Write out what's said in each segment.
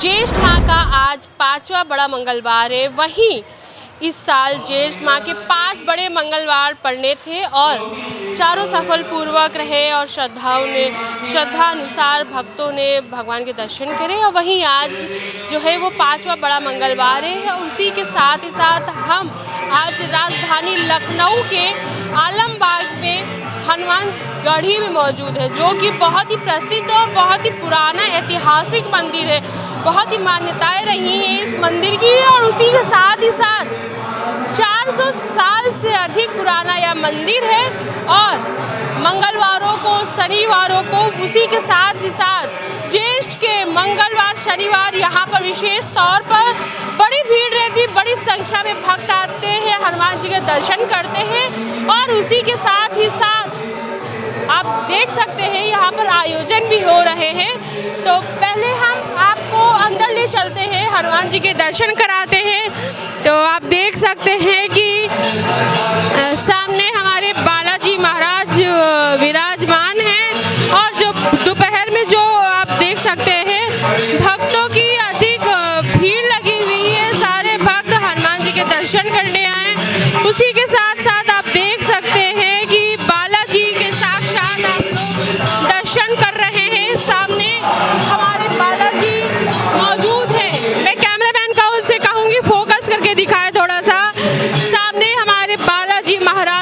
ज्येष्ठ माह का आज 5वां बड़ा मंगलवार है। वहीं इस साल ज्येष्ठ माह के 5 बड़े मंगलवार पड़ने थे और चारों सफल पूर्वक रहे और श्रद्धा अनुसार भक्तों ने भगवान के दर्शन करे। और वहीं आज जो है वो 5वां बड़ा मंगलवार है और उसी के साथ ही साथ हम आज राजधानी लखनऊ के आलमबाग में हनुमान गढ़ी में मौजूद है, जो कि बहुत ही प्रसिद्ध और बहुत ही पुराना ऐतिहासिक मंदिर है। बहुत ही मान्यताएं रही हैं इस मंदिर की और उसी के साथ ही साथ 400 साल से अधिक पुराना यह मंदिर है। और मंगलवारों को, शनिवारों को, उसी के साथ ही साथ ज्येष्ठ के मंगलवार, शनिवार यहाँ पर विशेष तौर पर बड़ी भीड़ रहती, बड़ी संख्या में भक्त आते हैं, हनुमान जी के दर्शन करते हैं। और उसी के साथ ही साथ आप देख सकते हैं यहाँ पर आयोजन भी हो रहे हैं। तो पहले हम आपको अंदर ले चलते हैं, हनुमान जी के दर्शन कराते हैं। तो आप देख सकते हैं कि सामने हमारे बालाजी महाराज विराजमान हैं और जो दोपहर में जो आप देख सकते हैं भक्तों की अधिक भीड़ लगी हुई है। सारे भक्त हनुमान जी के दर्शन करने आए। उसी के साथ साथ आप देख सकते हैं कि बालाजी के साक्षात आप लोग दर्शन कर रहे हैं। सामने हमारे बालाजी मौजूद हैं। मैं कैमरामैन का उनसे कहूँगी फोकस करके दिखाए थोड़ा सा। सामने हमारे बालाजी महाराज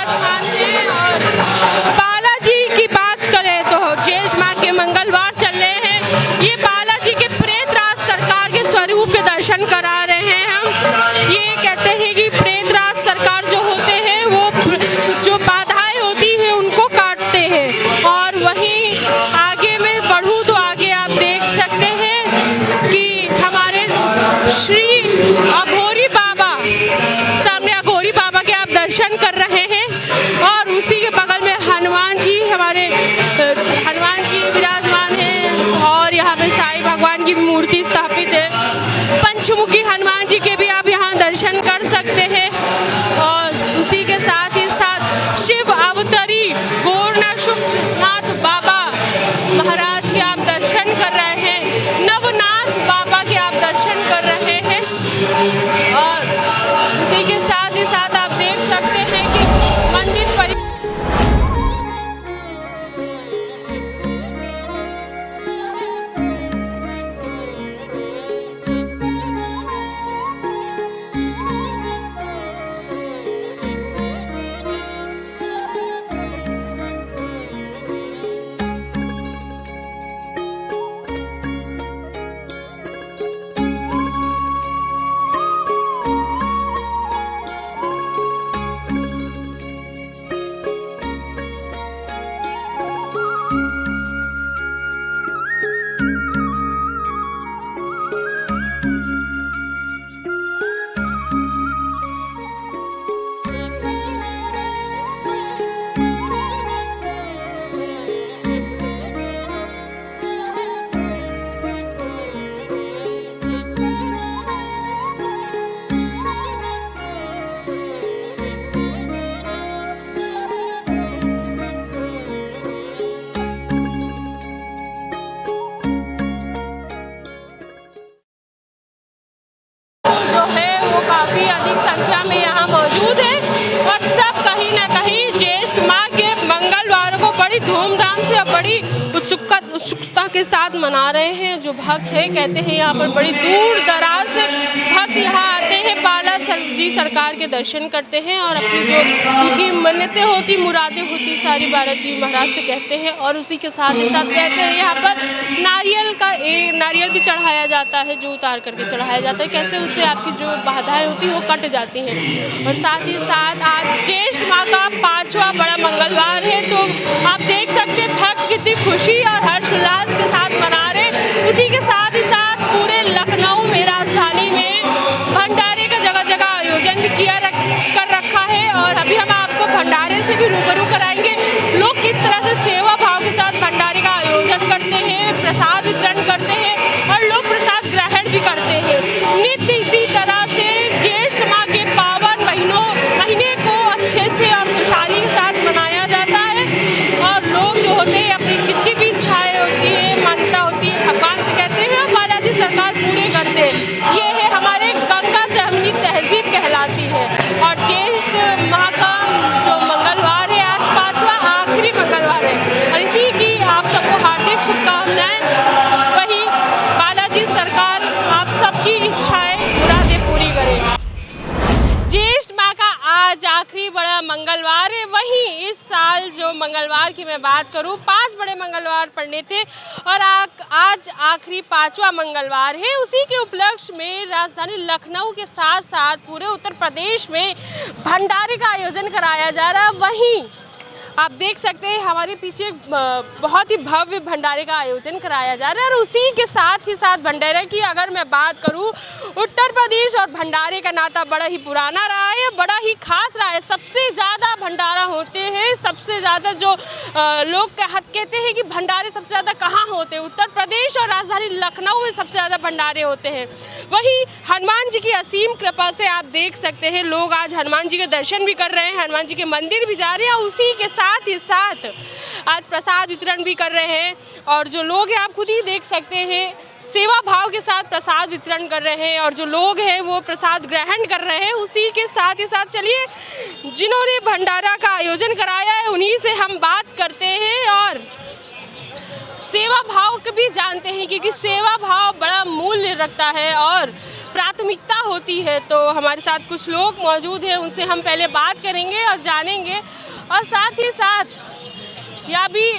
विराजमान हैं। और बालाजी की बात करें तो ज्येष्ठ माह के मंगलवार चल रहे हैं। ये बालाजी के प्रेतराज सरकार के स्वरूप के दर्शन करा रहे हैं हम। ये कहते हैं कि प्रेतराज सरकार जो होते हैं वो जो बाधाएं होती हैं उनको काटते हैं। और वहीं आगे मैं बढ़ूँ तो आगे आप देख सकते हैं कि हमारे श्री अघोरी बाबा, सामने अघोरी बाबा के आप दर्शन कर रहे हैं। और उसी के बगल में हनुमान जी, हमारे हनुमान जी विराजमान हैं। और यहाँ पे साईं भगवान की मूर्ति स्थापित है। पंचमुखी हनुमान जी के भी आप यहाँ दर्शन कर सकते हैं। और उसी के साथ ही साथ शिव अवतारी गौरनाथ बाबा महाराज के आप दर्शन कर रहे हैं। नवनाथ बाबा के आप दर्शन कर रहे हैं। और उसी के साथ ही साथ आप देख सकते हैं कि मंदिर काफ़ी अधिक संख्या में यहाँ मौजूद है। और सब कहीं ना कहीं ज्येष्ठ माह के मंगलवार को बड़ी धूमधाम से और बड़ी उत्सुकता के साथ मना रहे हैं। जो भक्त है कहते हैं यहाँ पर बड़ी दूर दराज से भक्त यहाँ आते हैं, बालाजी सरकार के दर्शन करते हैं और अपनी जो उनकी मन्नतें होती, मुरादें होती, सारी बालाजी महाराज से कहते हैं। और उसी के साथ ही साथ कहते हैं यहाँ पर नारियल भी चढ़ाया जाता है, जो उतार करके चढ़ाया जाता है। कैसे उससे आपकी जो बाधाएं होती है वो कट जाती हैं। और साथ ही साथ आज ज्येष्ठ माह का 5वां बड़ा मंगलवार है, तो आप देख सकते हैं भक्त कितनी खुशी और हर्षोल्लास के साथ मना रहे। उसी के साथ ही साथ पूरे लखनऊ में, राजधानी में भंडारे का जगह जगह आयोजन भी कर रखा है। और अभी हम आपको भंडारे से भी रूबरू कराएंगे, लोग किस तरह से सेवा भाव के साथ भंडारे का आयोजन करते हैं, प्रसाद वितरण करते हैं और लोग प्रसाद ग्रहण भी करते हैं। नित्य इसी तरह से ज्येष्ठ माह के पावन महीने को अच्छे से और खुशहाली के साथ मनाया जाता है। और लोग जो होते हैं अपनी जितनी भी इच्छाएं होती है, मान्यता होती है, भगवान से कहते हैं और बालाजी सरकार पूरे करते हैं। ये है हमारे गंगा जमुनी तहजीब कहलाती है। और ज्येष्ठ माह का जो मंगलवार है आज 5वां आखिरी मंगलवार है और इसी की आप सबको हार्दिक शुभकामनाएं। वही बालाजी सरकार आप सबकी इच्छाएं मुरादें पूरी करे। ज्येष्ठ माह का आज आखिरी बड़ा मंगलवार है। वहीं इस साल जो मंगलवार की मैं बात करूं, 5 बड़े मंगलवार पड़ने थे और आज आखिरी 5वां मंगलवार है। उसी के उपलक्ष्य में राजधानी लखनऊ के साथ साथ पूरे उत्तर प्रदेश में भंडारे का आयोजन कराया जा रहा है। वहीं आप देख सकते हैं हमारे पीछे बहुत ही भव्य भंडारे का आयोजन कराया जा रहा है। और उसी के साथ ही साथ भंडारे की अगर मैं बात करूं, उत्तर प्रदेश और भंडारे का नाता बड़ा ही पुराना रहा है, बड़ा ही खास रहा है। सबसे ज़्यादा भंडारा होते हैं, सबसे ज़्यादा जो लोग कहते हैं कि भंडारे सबसे ज़्यादा कहाँ होते हैं, उत्तर प्रदेश और राजधानी लखनऊ में सबसे ज़्यादा भंडारे होते हैं। वहीं हनुमान जी की असीम कृपा से आप देख सकते हैं लोग आज हनुमान जी के दर्शन भी कर रहे हैं, हनुमान जी के मंदिर भी जा रहे हैं। उसी के साथ ही साथ आज प्रसाद वितरण भी कर रहे हैं। और जो लोग हैं आप खुद ही देख सकते हैं, सेवा भाव के साथ प्रसाद वितरण कर रहे हैं और जो लोग हैं वो प्रसाद ग्रहण कर रहे हैं। उसी के साथ ही साथ चलिए जिन्होंने भंडारा का आयोजन कराया है उन्हीं से हम बात करते हैं और सेवा भाव को भी जानते हैं, क्योंकि सेवा भाव बड़ा मूल्य रखता है और प्राथमिकता होती है। तो हमारे साथ कुछ लोग मौजूद हैं, उनसे हम पहले बात करेंगे और जानेंगे, और साथ ही साथ यह भी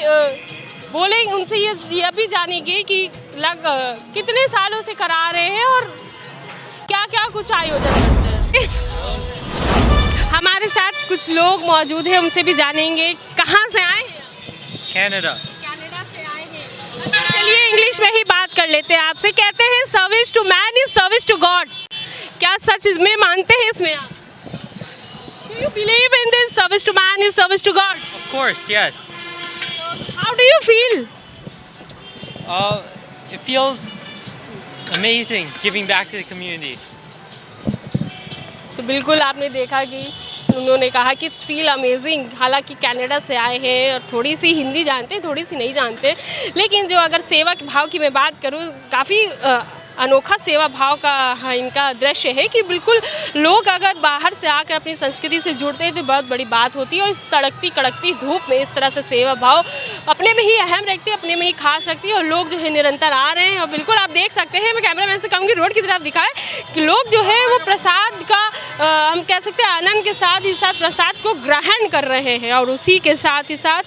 बोलेंगे, उनसे यह भी जानेंगे कि कितने सालों से करा रहे हैं और क्या क्या कुछ आयोजन करते हैं। हमारे साथ कुछ लोग मौजूद हैं, उनसे भी जानेंगे कहाँ से आए हैं। कनाडा से आए हैं। चलिए इंग्लिश में ही बात कर लेते हैं आपसे। कहते हैं service to man is service to god, क्या सच इसमें मानते हैं इसमें आप? Do you believe in this service to man is service to God? Of course, yes. How do you feel? It feels amazing giving back to the community. तो बिल्कुल आपने देखा कि उन्होंने कहा कि इट्स फील अमेजिंग। हालांकि कनाडा से आए हैं और थोड़ी सी हिंदी जानते हैं, थोड़ी सी नहीं जानते, लेकिन जो अगर सेवा के भाव की मैं बात करूँ, काफ़ी अनोखा सेवा भाव का इनका दृश्य है कि बिल्कुल लोग अगर बाहर से आकर अपनी संस्कृति से जुड़ते हैं तो बहुत बड़ी बात होती है। और इस तड़कती कड़कती धूप में इस तरह से सेवा भाव अपने में ही अहम रखती है, अपने में ही खास रखती है, और लोग जो है निरंतर आ रहे हैं। और बिल्कुल आप देख सकते हैं, मैं कैमरामैन से कहूँगी रोड की तरफ दिखाएं कि लोग जो है वो प्रसाद का हम कह सकते हैं आनंद के साथ ही साथ प्रसाद को ग्रहण कर रहे हैं, और उसी के साथ ही साथ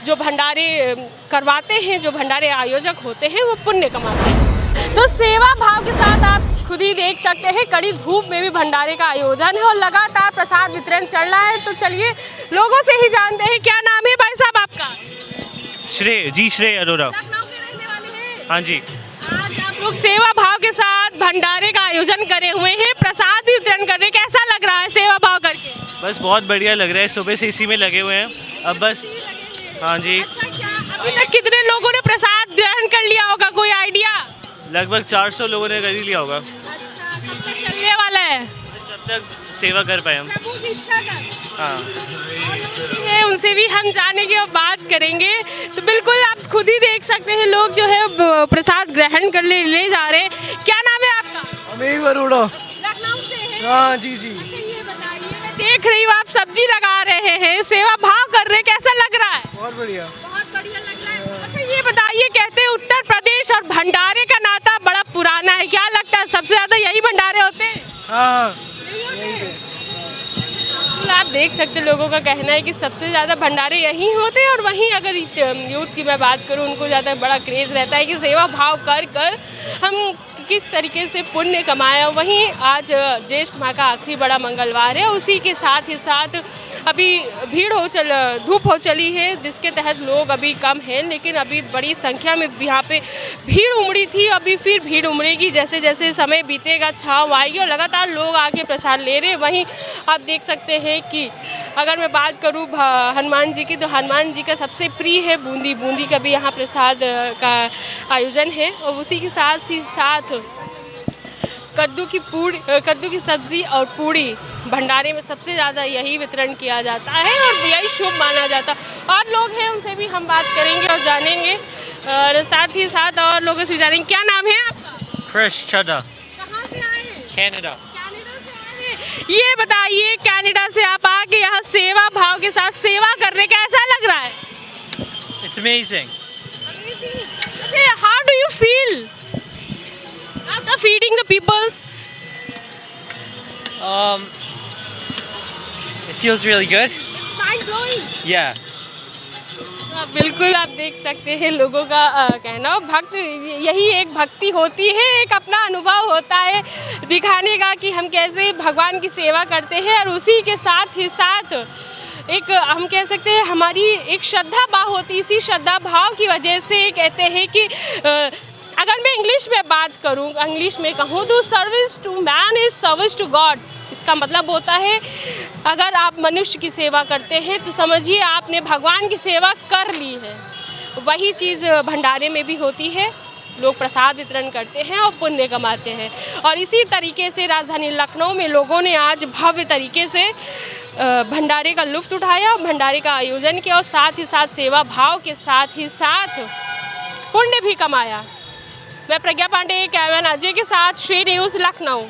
जो भंडारे करवाते हैं, जो भंडारे आयोजक होते हैं, वो पुण्य कमाते हैं। तो सेवा भाव के साथ आप खुद ही देख सकते हैं, कड़ी धूप में भी भंडारे का आयोजन है और लगातार प्रसाद वितरण चल रहा है। तो चलिए लोगों से ही जानते हैं, क्या नाम है भाई साहब आपका? श्रेय अरोरा। लखनऊ के रहने वाले हैं? हाँ जी। आज आप लोग सेवा भाव के साथ भंडारे का आयोजन करे हुए हैं, प्रसाद भी वितरण कर रहे हैं, कैसा लग रहा है सेवा भाव करके? बस बहुत बढ़िया लग रहा है, सुबह से इसी में लगे हुए हैं। अब बस हाँ जी। अभी तक कितने लोगों ने प्रसाद ग्रहण कर लिया होगा, कोई आइडिया? लगभग 400 लोगों ने कर ही लिया होगा। अच्छा, कब तक चलने वाला है? जब तक सेवा कर पाए हम। प्रभु की इच्छा कर। हाँ, उनसे भी हम जानेंगे और बात करेंगे। तो बिल्कुल आप खुद ही देख सकते हैं, लोग जो है प्रसाद ग्रहण कर ले जा रहे हैं। क्या नाम है आपका? अमीर अरोड़ा। लखनऊ से है? हाँ जी जी। अच्छा, ये बताइए, मैं देख रही हूँ आप सब्जी लगा रहे हैं, सेवा भाव कर रहे हैं, कैसा लग रहा है? बहुत बढ़िया। बहुत बढ़िया लग रहा है। अच्छा ये बताइए, कहते हैं उत्तर प्रदेश और भंडारे का नाता बड़ा पुराना है, क्या लगता है सबसे ज्यादा यही भंडारे होते हैं? हाँ। आप देख सकते हैं, लोगों का कहना है कि सबसे ज़्यादा भंडारे यहीं होते हैं। और वहीं अगर यूथ की मैं बात करूं, उनको ज़्यादा बड़ा क्रेज़ रहता है कि सेवा भाव कर कर हम किस तरीके से पुण्य कमाएं। वहीं आज ज्येष्ठ माह का आखिरी बड़ा मंगलवार है, उसी के साथ ही साथ अभी धूप हो चली है, जिसके तहत लोग अभी कम हैं, लेकिन अभी बड़ी संख्या में यहाँ पे भीड़ उमड़ी थी। अभी फिर भीड़ उमड़ेगी, जैसे जैसे समय बीतेगा छाँव आएगी और लगातार लोग आके प्रसाद ले रहे हैं। वहीं आप देख सकते हैं कि अगर मैं बात करूँ हनुमान जी की, तो हनुमान जी का सबसे प्रिय है बूंदी का भी यहाँ प्रसाद का आयोजन है। और उसी के साथ ही साथ कद्दू की सब्ज़ी और पूड़ी भंडारे में सबसे ज़्यादा यही वितरण किया जाता है और यही शुभ माना जाता है। और लोग हैं, उनसे भी हम बात करेंगे और जानेंगे, और साथ ही साथ और लोगों से जानेंगे। क्या नाम है आपका? Krish Chadha, कहाँ से आए हैं? Canada. कनाडा से आए हैं। ये बताइए, कनाडा से आप आके यहाँ सेवा भाव के साथ सेवा कर रहे, कैसा लग रहा है? It's amazing. How do you feel after feeding the peoples? It feels really good. It's mind blowing. Yeah. बिल्कुल आप देख सकते हैं, लोगों का कहना, भक्त यही एक भक्ति होती है, एक अपना अनुभव होता है दिखाने का कि हम कैसे भगवान की सेवा करते हैं। और उसी के साथ ही साथ एक हम कह सकते हैं हमारी एक श्रद्धा भाव होती है। इसी श्रद्धा भाव की वजह से कहते हैं कि अगर मैं इंग्लिश में बात करूँ, इंग्लिश में कहूँ तो service to man is service to god. इसका मतलब होता है, अगर आप मनुष्य की सेवा करते हैं तो समझिए आपने भगवान की सेवा कर ली है। वही चीज़ भंडारे में भी होती है, लोग प्रसाद वितरण करते हैं और पुण्य कमाते हैं। और इसी तरीके से राजधानी लखनऊ में लोगों ने आज भव्य तरीके से भंडारे का लुत्फ़ उठाया, भंडारे का आयोजन किया और साथ ही साथ सेवा भाव के साथ ही साथ पुण्य भी कमाया। मैं प्रज्ञा पांडे, कैमरामैन अजय के साथ श्री न्यूज़ लखनऊ।